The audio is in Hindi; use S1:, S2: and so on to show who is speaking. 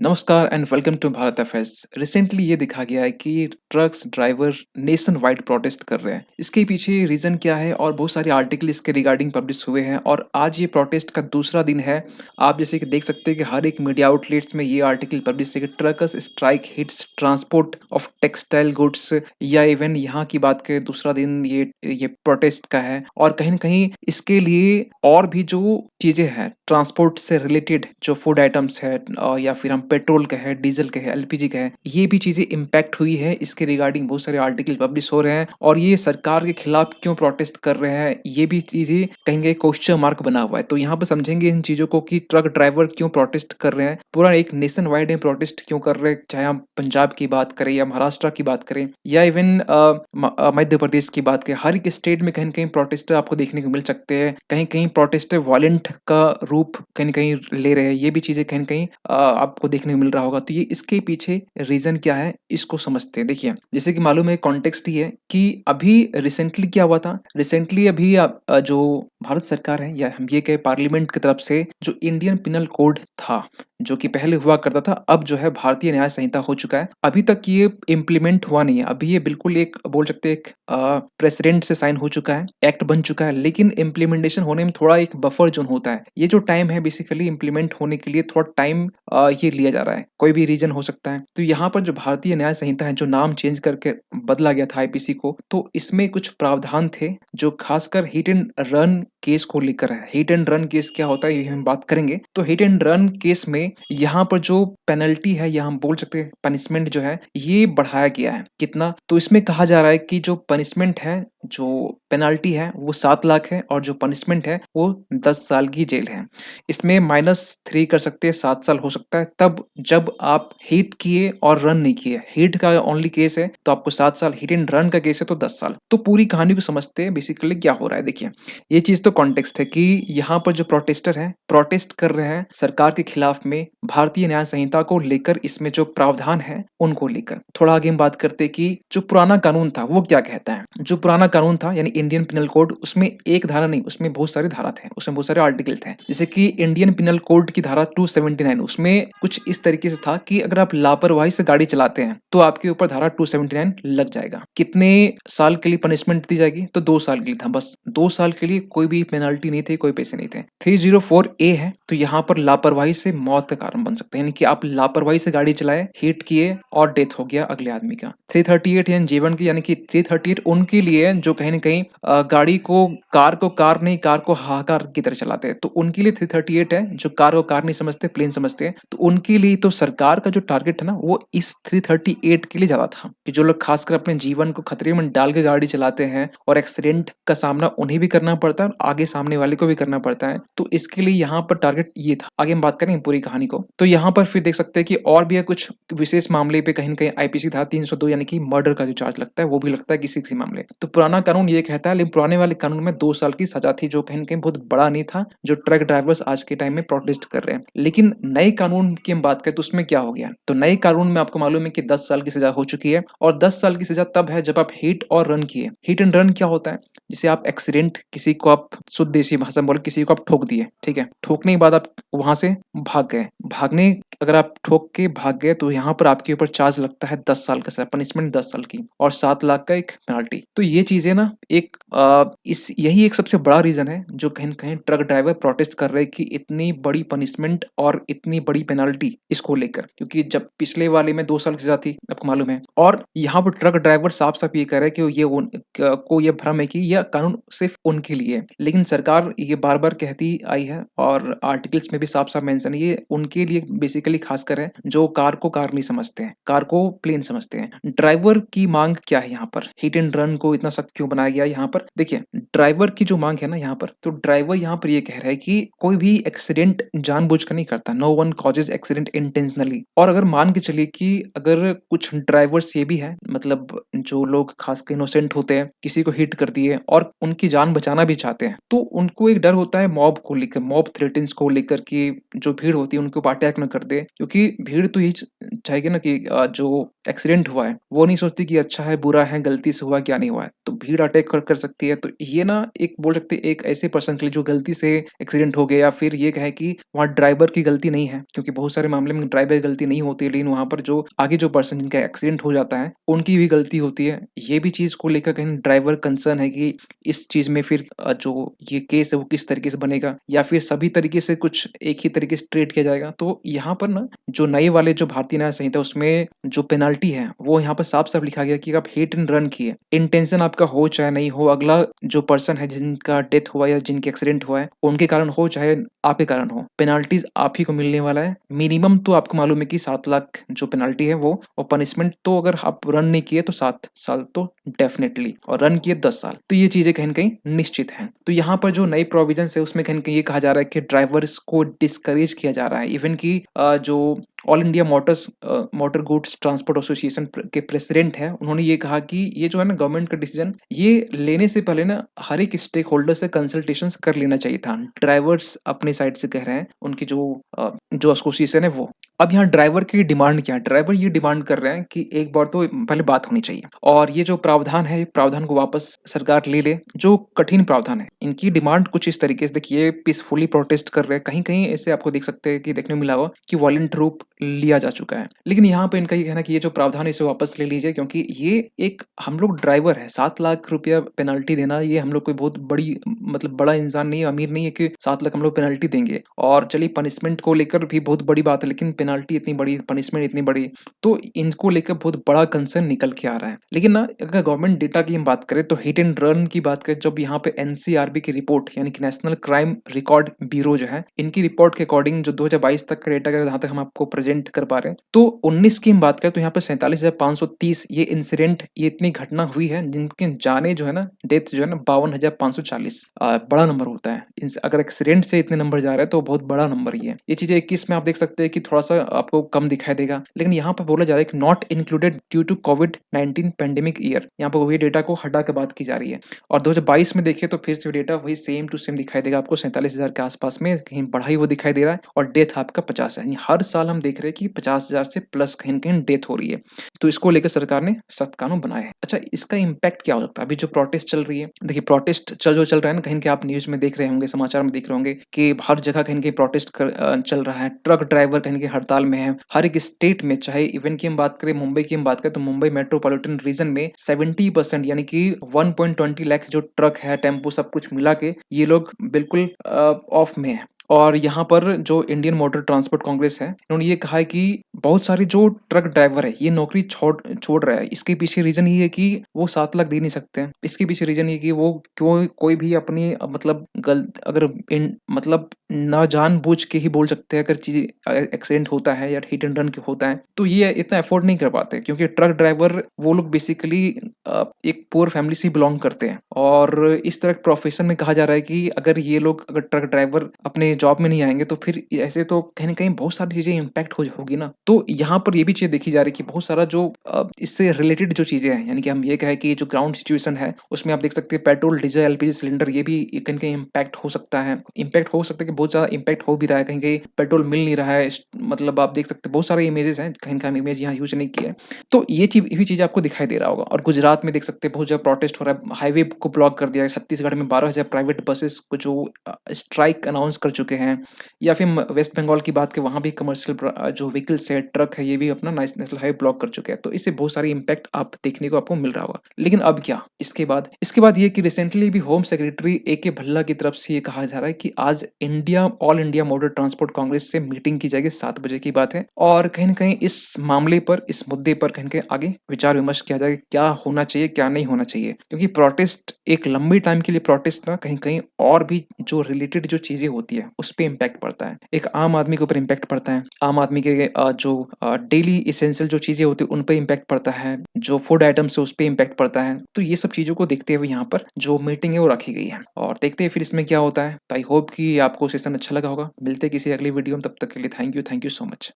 S1: नमस्कार and welcome to Bharat affairs. Recently ये देखा गया है कि trucks driver nationwide protest कर रहे हैं। इसके पीछे रीजन क्या है और बहुत सारे आर्टिकल इसके रिगार्डिंग पब्लिश हुए हैं और आज ये प्रोटेस्ट का दूसरा दिन है। आप जैसे कि देख सकते हैं कि हर एक मीडिया आउटलेट्स में ये आर्टिकल पब्लिश है कि truckers strike hits transport of textile goods, या इवन यहाँ की बात करें दूसरा दिन ये प्रोटेस्ट का है। और कहीं ना कहीं इसके लिए और भी जो चीजें हैं ट्रांसपोर्ट से रिलेटेड, जो फूड आइटम्स है या फिर हम पेट्रोल का है, डीजल का है, एलपीजी का है, ये भी चीजें इम्पैक्ट हुई है। इसके रिगार्डिंग बहुत सारे आर्टिकल पब्लिश हो रहे हैं और ये सरकार के खिलाफ क्यों प्रोटेस्ट कर रहे हैं, ये भी चीजें कहीं कहीं क्वेश्चन मार्क बना हुआ है। तो यहाँ पर समझेंगे इन चीजों को कि ट्रक ड्राइवर क्यों प्रोटेस्ट कर रहे हैं, पूरा एक नेशन वाइड प्रोटेस्ट क्यों कर रहे हैं, चाहे हम पंजाब की बात करें या महाराष्ट्र की बात करें या इवन मध्य प्रदेश की बात करें। हर एक स्टेट में कहीं न कहीं प्रोटेस्टर आपको देखने को मिल सकते हैं। कहीं-कहीं प्रोटेस्टर वायलेंट का रूप कहीं न कहीं ले रहे हैं। ये भी चीज़ें कहीं न कहीं आपको देखने को मिल रहा होगा। तो ये इसके पीछे रीज़न क्या है, इसको समझते हैं। देखिए, जैसे कि मालूम है कॉन्टेक्स्ट ये है कि अभी रिसेंटली क्या हुआ था, रिसेंटली अभी जो भारत सरकार है या हम ये कहें पार्लियामेंट की तरफ से जो इंडियन पिनल कोड था, जो कि पहले हुआ करता था, अब जो है भारतीय न्याय संहिता हो चुका है। अभी तक ये इम्प्लीमेंट हुआ नहीं है। अभी ये बिल्कुल एक बोल सकते हैं एक प्रेसिडेंट से साइन हो चुका है, एक्ट बन चुका है, लेकिन इम्प्लीमेंटेशन होने में थोड़ा एक बफर ज़ोन होता है। ये जो टाइम है बेसिकली इम्प्लीमेंट होने के लिए थोड़ा टाइम ये लिया जा रहा है। कोई भी रीज़न हो सकता है। तो यहाँ पर जो भारतीय न्याय संहिता है, जो नाम चेंज करके बदला गया था आईपीसी को, तो इसमें कुछ प्रावधान थे जो खासकर हिट एंड रन केस को लेकर है। हिट एंड रन केस क्या होता है, ये हम बात करेंगे। तो हिट एंड रन केस में यहाँ पर जो पेनल्टी है या हम बोल सकते हैं पनिशमेंट जो है, ये बढ़ाया गया है। कितना? तो इसमें कहा जा रहा है कि जो पनिशमेंट है, जो पेनल्टी है वो 7 लाख है और जो पनिशमेंट है वो 10 साल की जेल है। इसमें -3 कर सकते हैं, 7 साल हो सकता है तब जब आप हिट किए और रन नहीं किए। हिट का ओनली केस है तो आपको 7 साल, हिट एंड रन का केस है तो 10 साल। तो पूरी कहानी को समझते हैं बेसिकली क्या हो रहा है। देखिए, ये चीज़ तो कॉन्टेक्स्ट है कि यहाँ पर जो प्रोटेस्टर हैं, प्रोटेस्ट कर रहे हैं सरकार के खिलाफ में भारतीय न्याय संहिता को लेकर, इसमें जो प्रावधान है उनको लेकर। थोड़ा आगे हम बात करते हैं कि जो पुराना कानून था वो क्या कहता है। जो पुराना कानून था यानी इंडियन पिनल कोड, उसमें एक धारा नहीं, उसमें बहुत सारे धारा थे, उसमें बहुत सारे आर्टिकल थे। जैसे कि इंडियन पिनल कोड की धारा 279, उसमें कुछ इस तरीके से था कि अगर आप लापरवाही से गाड़ी चलाते हैं तो आपके ऊपर धारा 279 लग जाएगा। कितने साल के लिए पनिशमेंट दी जाएगी? तो 2 साल के लिए था बस। 2 साल के लिए कोई भी पेनल्टी नहीं थी, कोई पैसे नहीं थे। 304 ए है तो यहाँ पर लापरवाही से मौत का कारण बन सकता है, यानी कि आप लापरवाही से गाड़ी चलाए, हिट किए और डेथ हो गया अगले आदमी का। 338 यानी जीवन की, यानी कि 338 उनके लिए हैं जो कहीं न कहीं गाड़ी को कार नहीं, कार को हाहाकार की तरह चलाते हैं। तो उनके लिए 338 है, जो कार को कार नहीं समझते, प्लेन समझते हैं। तो उनके लिए तो सरकार का जो टारगेट है ना, वो इस 338 के लिए ज़्यादा था कि जो लोग खासकर अपने जीवन को खतरे में डाल के गाड़ी चलाते हैं और एक्सीडेंट का सामना उन्हें भी करना पड़ता है और आगे सामने वाले को भी करना पड़ता है। तो इसके लिए यहाँ पर टारगेट ये था। आगे हम बात करेंगे पूरी कहानी को। तो यहाँ पर फिर देख सकते हैं कि और भी है कुछ विशेष मामले पे कहीं न कहीं आईपीसी धारा 302 यानी कि मर्डर का जो चार्ज लगता है, वो भी लगता है किसी-किसी मामले। तो पुराना कानून ये कहता है, लेकिन पुराने वाले कानून में 2 साल की सज़ा थी, जो कहीं न कहीं बहुत बड़ा नहीं था, जो ट्रक ड्राइवर्स आज के टाइम में प्रोटेस्ट कर रहे हैं। लेकिन नए कानून की हम बात करें तो उसमें क्या हो गया? तो नए कानून में आपको मालूम है कि 10 साल की सज़ा हो चुकी है और 10 साल की सज़ा तब है जब आप हिट और रन किए। हिट एंड रन क्या होता है? जैसे आप एक्सीडेंट, किसी को आप शुद्ध देसी भाषा में बोले, किसी को आप ठोक दिए, ठीक है? ठोकने के बाद आप वहाँ से भाग गए। भागने अगर आप ठोक के भाग गए तो यहाँ पर आपके ऊपर चार्ज लगता है 10 साल का सज़ा, पनिशमेंट 10 साल की और 7 लाख का एक पेनल्टी। तो ये चीज़ें ना एक इस यही एक सबसे बड़ा रीज़न है जो कहीं न कहीं ट्रक ड्राइवर प्रोटेस्ट कर रहे हैं कि इतनी बड़ी पनिशमेंट और इतनी बड़ी पेनल्टी इसको लेकर। क्योंकि जब पिछले वाले में 2 साल की सज़ा थी, आपको मालूम है। और यहाँ पर ट्रक ड्राइवर साफ-साफ ये कह रहा है कि ये उन क को ये भ्रम है कि यह कानून सिर्फ़ उनके लिए है। लेकिन सरकार ये बार-बार कहती आई है और आर्टिकल्स में भी साफ-साफ मेंशन है, ये उनके लिए बेसिकली खासकर है जो कार को कार नहीं समझते हैं, कार को प्लेन समझते हैं। ड्राइवर की माँग क्या है यहाँ पर? हिट एंड रन को इतना सख्त क्यों बनाया गया है यहाँ पर? देखिए, ड्राइवर की जो माँग है ना यहाँ पर, तो ड्राइवर यहाँ पर ये कह रहा है कि कोई भी एक्सीडेंट जानबूझकर नहीं करता। No one causes accident intentionally. और अगर मान के चलिए कि अगर कुछ ड्राइवर्स ये भी हैं, मतलब जो लोग खासकर इनोसेंट होते हैं, किसी को हिट कर दिए और उनकी जान बचाना भी चाहते हैं, तो उनको एक डर होता है मॉब को लेकर, मॉब थ्रेटन्स को लेकर कि जो भीड़ होती है उनके ऊपर अटैक ना कर दे। क्योंकि भीड़ तो यही चाहेगी ना कि जो एक्सीडेंट हुआ है, वो नहीं सोचती कि अच्छा है, बुरा है, गलती से हुआ, क्या नहीं हुआ है। तो भीड़ अटैक कर सकती है। तो ये ना एक बोल सकते हैं एक ऐसे पर्सन के लिए जो गलती से एक्सीडेंट हो गया, या फिर ये कहे कि वहाँ ड्राइवर की गलती नहीं है, क्योंकि बहुत सारे मामले में ड्राइवर की गलती नहीं होती है, लेकिन वहाँ पर जो आगे जो पर्सन जिनका एक्सीडेंट हो जाता है, उनकी भी गलती होती है। ये भी चीज़ को लेकर कहीं ड्राइवर कंसर्न है कि इस चीज़ में फिर जो ये केस है वो किस तरीके से बनेगा, या फिर सभी तरीके से कुछ एक ही तरीके से ट्रीट किया जाएगा। तो यहाँ पर ना जो नए वाले जो भारतीय न्याय संहिता उसमें जो पेनल्टी है, वो यहाँ पर साफ-साफ लिखा गया कि आप हिट एंड रन किए, इंटेंशन आपका हो चाहे नहीं हो, अगला जो पर्सन है जिनका डेथ हुआ या जिनके एक्सीडेंट हुआ है, उनके कारण हो चाहे आपके कारण हो, पेनल्टीज़ आप ही को मिलने वाला है। मिनिमम तो आपको मालूम है कि 7 लाख जो पेनल्टी है वो, और पनिशमेंट तो अगर आप रन नहीं किए तो 7 साल तो डेफ़िनेटली, और रन किए 10 साल। तो ये चीज़ें कहीं न कहीं निश्चित हैं। तो यहाँ पर जो नई प्रोविज़न्स है उसमें कहीं न कहीं ये कहा जा रहा है कि ड्राइवर्स को डिस्करेज किया जा रहा है। इवन कि जो all India motor goods transport association के प्रेसिडेंट हैं, उन्होंने ये कहा कि ये जो है ना गवर्नमेंट का डिसीजन, ये लेने से पहले ना हर एक स्टेक होल्डर से कंसल्टेशंस कर लेना चाहिए था। ड्राइवर्स अपनी साइड से कह रहे हैं, उनकी जो एसोसिएशन है वो। अब यहाँ ड्राइवर की डिमांड क्या है? ड्राइवर ये डिमांड कर रहे हैं कि एक बार तो पहले बात होनी चाहिए, और ये जो प्रावधान है, प्रावधान को वापस सरकार ले ले, जो कठिन प्रावधान है। इनकी डिमांड कुछ इस तरीके से देखिए, पीसफुली प्रोटेस्ट कर रहे हैं। कहीं-कहीं ऐसे आपको देख सकते हैं कि देखने को मिला होगा कि वॉयलेंट रूप लिया जा चुका है। लेकिन यहाँ पे इनका ये कहना है कि ये जो प्रावधान है इसे वापस ले लीजिए, क्योंकि ये एक हम लोग ड्राइवर हैं, 7 लाख रुपया पेनल्टी देना, ये हम लोग कोई बहुत बड़ी मतलब बड़ा इंसान नहीं है, अमीर नहीं है कि 7 लाख हम लोग पेनल्टी देंगे। और चलिए पनिशमेंट को लेकर भी बहुत बड़ी बात है, लेकिन पेनल्टी इतनी बड़ी, पनिशमेंट इतनी बड़ी, तो इनको लेकर बहुत बड़ा कंसर्न निकल के आ रहा है। लेकिन ना अगर गवर्नमेंट डेटा की हम बात करें, तो हिट एंड रन की बात करें, जब यहाँ पे एनसीआरबी की रिपोर्ट यानी कि नेशनल क्राइम रिकॉर्ड ब्यूरो जो है, इनकी रिपोर्ट के अकॉर्डिंग जो 2022 तक का डेटा है, जहाँ तक हम आपको प्रेजेंट कर पा रहे हैं, तो 19 की हम बात करें तो यहाँ पे 47,530 ये इंसिडेंट, ये इतनी घटना हुई है, जिनके जाने जो है ना, डेथ जो है ना 52,540, बड़ा नंबर होता है। अगर एक्सीडेंट से इतने नंबर जा रहे हैं तो बहुत बड़ा नंबर ही है। ये चीजें 21 में आप देख सकते हैं कि थोड़ा सा आपको कम दिखाई देगा, लेकिन यहाँ पे बोला जा रहा है कि नॉट इंक्लूडेड ड्यू टू कोविड-19 पेंडेमिक ईयर, यहाँ पे वही डेटा को हटा के बात की जा रही है। और 2022 में देखिए तो फिर से डेटा वही सेम टू सेम दिखाई देगा आपको, 47,000 के आसपास में कहीं बढ़ा ही वो दिखाई दे रहा है, और डेथ आपका 50 है। यानी हर साल हम देख रहे हैं कि 50,000 से प्लस कहीं न कहीं डेथ हो रही है। तो इसको लेकर सरकार ने सख्त कानून बनाए हैं। अच्छा, इसका इम्पैक्ट क्या हो सकता है? अभी जो प्रोटेस्ट चल रही है, देखिए प्रोटेस्ट चल रहा है ना, कहीं न कहीं आप न्यूज़ में देख रहे होंगे, समाचार में देख रहे होंगे कि हर जगह कहीं न कहीं प्रोटेस्ट चल रहा है। ट्रक ड्राइवर कहीं न कहीं हड़ताल में है। हर एक स्टेट में, चाहे इवन की हम बात करें, मुंबई की हम बात करें, तो मुंबई मेट्रोपॉलिटन रीजन में 70% यानी कि 1.20 लाख जो ट्रक है, टेम्पो सब कुछ मिला के ये लोग बिल्कुल ऑफ में है। और यहाँ पर जो इंडियन मोटर ट्रांसपोर्ट कांग्रेस है, इन्होंने ये कहा है कि बहुत सारे जो ट्रक ड्राइवर है, ये नौकरी छोड़ छोड़ रहा है। इसके पीछे रीज़न ये है कि वो 7 लाख दे नहीं सकते हैं। इसके पीछे रीज़न ये है कि वो क्यों कोई भी अपनी मतलब अगर इन मतलब ना जानबूझ के ही बोल सकते हैं, अगर चीज़ एक्सीडेंट होता है या हिट एंड रन के होता है, तो ये इतना अफोर्ड नहीं कर पाते, क्योंकि ट्रक ड्राइवर वो लोग बेसिकली एक पुअर फैमिली से बिलॉन्ग करते हैं। और इस तरह के प्रोफ़ेशन में कहा जा रहा है कि अगर ये लोग अगर ट्रक ड्राइवर अपने जॉब में नहीं आएँगे, तो फिर ऐसे तो कहीं न कहीं बहुत सारी चीज़ें इम्पैक्ट होगी ना। तो यहाँ पर ये भी चीज़ देखी जा रही है कि बहुत सारा जो इससे रिलेटेड जो चीज़ें हैं, यानी कि हम ये कहें कि जो ग्राउंड सिचुएशन है, उसमें आप देख सकते हैं पेट्रोल, डीज़ल, एलपीजी सिलेंडर, ये भी कहीं न कहीं इम्पैक्ट हो सकता है। इम्पैक्ट हो सकता है कि बहुत ज़्यादा इम्पैक्ट हो भी रहा है, कहीं-कहीं पेट्रोल मिल नहीं रहा है। मतलब आप देख सकते हैं बहुत सारे इमेजेस हैं, कहीं-कहीं हम इमेज यहाँ यूज़ नहीं किए हैं। तो ये भी चीज़ आपको दिखाई दे रहा होगा। और गुजरात में देख सकते हैं बहुत जगह प्रोटेस्ट हो रहा है, हाईवे को ब्लॉक कर दिया है। छत्तीसगढ़ में 12,000 प्राइवेट बसेस को जो स्ट्राइक अनाउंस कर चुके हैं। या फिर वेस्ट बंगाल की बात करें, वहाँ भी कमर्शियल जो व्हीकल्स है, ट्रक है, ये भी अपना नेशनल हाईवे ब्लॉक कर चुके हैं। तो इससे बहुत सारी इम्पैक्ट आप देखने को आपको मिल रहा होगा। लेकिन अब क्या? इसके बाद ये कि रिसेंटली भी होम सेक्रेटरी ए.के. भल्ला की तरफ से ये कहा जा रहा है कि आज all India motor transport Congress से मीटिंग की जाएगी, 7 बजे की बात है। और कहीं न कहीं इस मामले पर, इस मुद्दे पर कहीं न कहीं आगे विचार-विमर्श किया जाएगा, क्या होना चाहिए, क्या नहीं होना चाहिए। क्योंकि प्रोटेस्ट एक लंबे टाइम के लिए प्रोटेस्ट ना कहीं-कहीं और भी जो रिलेटेड जो चीज़ें होती है, उस पे इम्पैक्ट पड़ता है। एक आम आदमी के ऊपर इम्पैक्ट पड़ता है। आम आदमी के जो डेली एसेंशियल जो चीज़ें होती हैं, उन पे इम्पैक्ट पड़ता है। जो फूड आइटम्स है, उस पे इम्पैक्ट पड़ता है। तो ये सब चीज़ों को देखते हुए यहाँ पर जो मीटिंग है, वो रखी गई है। और देखते हैं फिर इसमें क्या होता है। तो आई होप कि आपको सेशन अच्छा लगा होगा। मिलते हैं किसी अगली वीडियो में, तब तक के लिए थैंक यू सो मच।